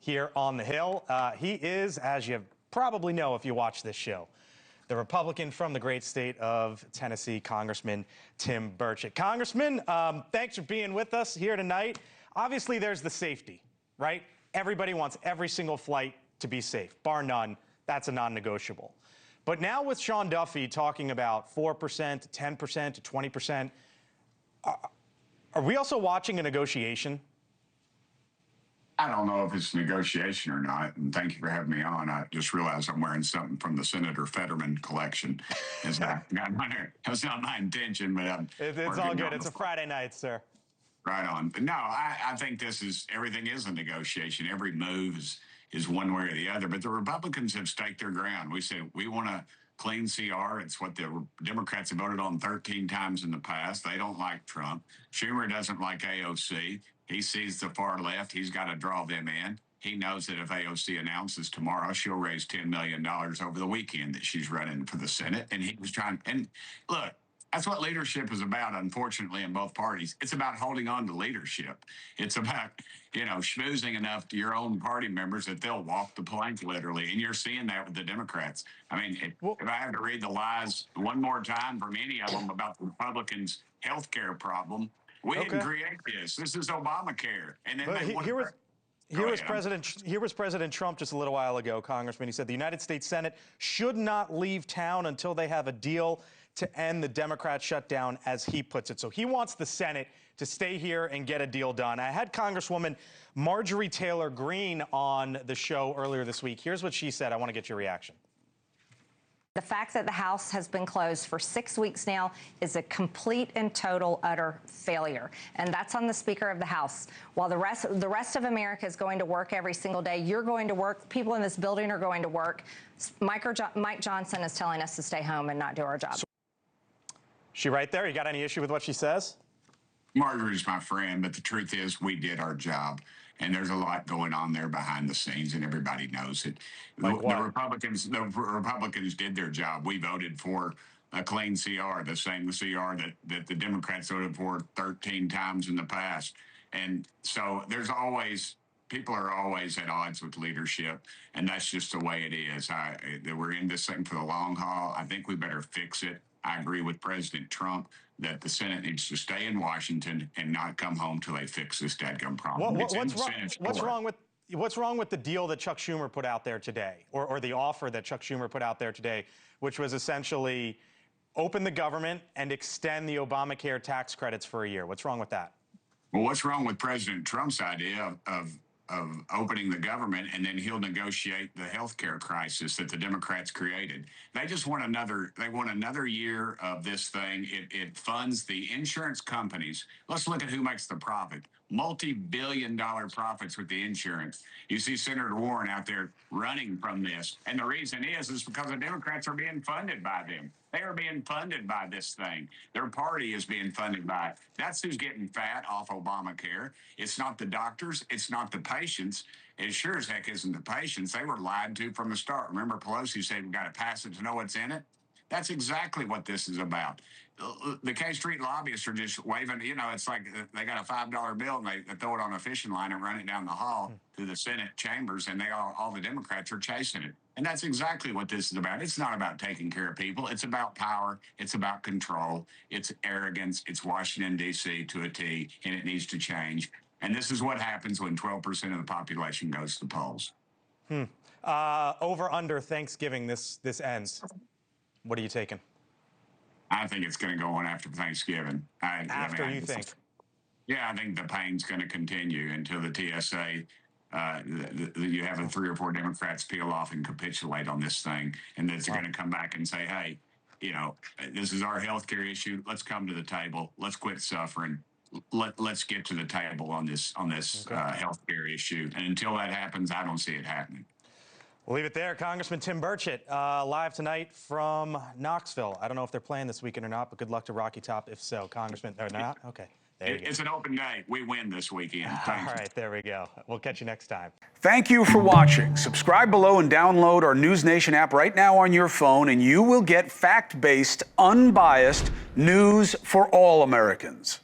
here on the Hill. He is, as you probably know if you watch this show, the Republican from the great state of Tennessee, Congressman Tim Burchett. Congressman, thanks for being with us here tonight. Obviously, there's the safety, right? Everybody wants every single flight to be safe, bar none. That's a non-negotiable. But now with Sean Duffy talking about 4% to 10% to 20%, are we also watching a negotiation? I don't know if it's negotiation or not, and thank you for having me on. I just realized I'm wearing something from the Senator Fetterman collection. That's not my intention, but it's all good. It's a Friday night, sir. Right on. But no, I think everything is a negotiation. Every move is one way or the other. But the Republicans have staked their ground. We said we want a clean CR. It's what the Democrats have voted on 13 times in the past. They don't like Trump. Schumer doesn't like AOC. He sees the far left. He's got to draw them in. He knows that if AOC announces tomorrow, she'll raise $10 million over the weekend that she's running for the Senate. And he was trying. And look, that's what leadership is about, unfortunately, in both parties. It's about holding on to leadership. It's about, schmoozing enough to your own party members that they'll walk the plank, literally. And you're seeing that with the Democrats. I mean, if I have to read the lies one more time from any of them about the Republicans' health care problem, we didn't create this. This is Obamacare. And then Here was President Trump just a little while ago, Congressman. He said the United States Senate should not leave town until they have a deal to end the Democrat shutdown, as he puts it. So he wants the Senate to stay here and get a deal done. I had Congresswoman Marjorie Taylor Greene on the show earlier this week. Here's what she said. I want to get your reaction. The fact that the House has been closed for 6 weeks now is a complete and total, utter failure. And that's on the Speaker of the House. While the rest of America is going to work every single day, you're going to work, people in this building are going to work. Mike Johnson is telling us to stay home and not do our job. She right there? You got any issue with what she says? Marjorie's my friend, but the truth is we did our job. And there's a lot going on there behind the scenes, and everybody knows it. Like the Republicans did their job. We voted for a clean CR, the same CR that the Democrats voted for 13 times in the past. And so people are always at odds with leadership, and that's just the way it is. We're in this thing for the long haul. I think we better fix it. I agree with President Trump that the Senate needs to stay in Washington and not come home till they fix this dadgum problem. What's wrong with the deal that Chuck Schumer put out there today, or the offer that Chuck Schumer put out there today, which was essentially open the government and extend the Obamacare tax credits for a year? What's wrong with that? Well, what's wrong with President Trump's idea of opening the government, and then he'll negotiate the health care crisis that the Democrats created? They just want another year of this thing. It funds the insurance companies. Let's look at who makes the profit. Multi-billion-dollar profits with the insurance. You see Senator Warren out there running from this. And the reason is because the Democrats are being funded by them. They are being funded by this thing. Their party is being funded by it. That's who's getting fat off Obamacare. It's not the doctors. It's not the patients. It sure as heck isn't the patients. They were lied to from the start. Remember Pelosi said we got to pass it to know what's in it? That's exactly what this is about. The K Street lobbyists are just waving, it's like they got a $5 bill and they throw it on a fishing line and run it down the hall to the Senate chambers, and all the Democrats are chasing it. And that's exactly what this is about. It's not about taking care of people. It's about power. It's about control. It's arrogance. It's Washington, D.C. to a T, and it needs to change. And this is what happens when 12% of the population goes to the polls. Over under Thanksgiving, this ends. What are you taking? I think it's going to go on after Thanksgiving. You think? Yeah, I think the pain's going to continue until the TSA, you have 3 or 4 Democrats peel off and capitulate on this thing, and then they're going to come back and say, hey, this is our health care issue. Let's come to the table. Let's quit suffering. Let's get to the table on this health care issue. And until that happens, I don't see it happening. We'll leave it there. Congressman Tim Burchett, live tonight from Knoxville. I don't know if they're playing this weekend or not, but good luck to Rocky Top if so. Congressman, they're not? Okay. It's an open day. We win this weekend. All right, there we go. We'll catch you next time. Thank you for watching. Subscribe below and download our NewsNation app right now on your phone, and you will get fact-based, unbiased news for all Americans.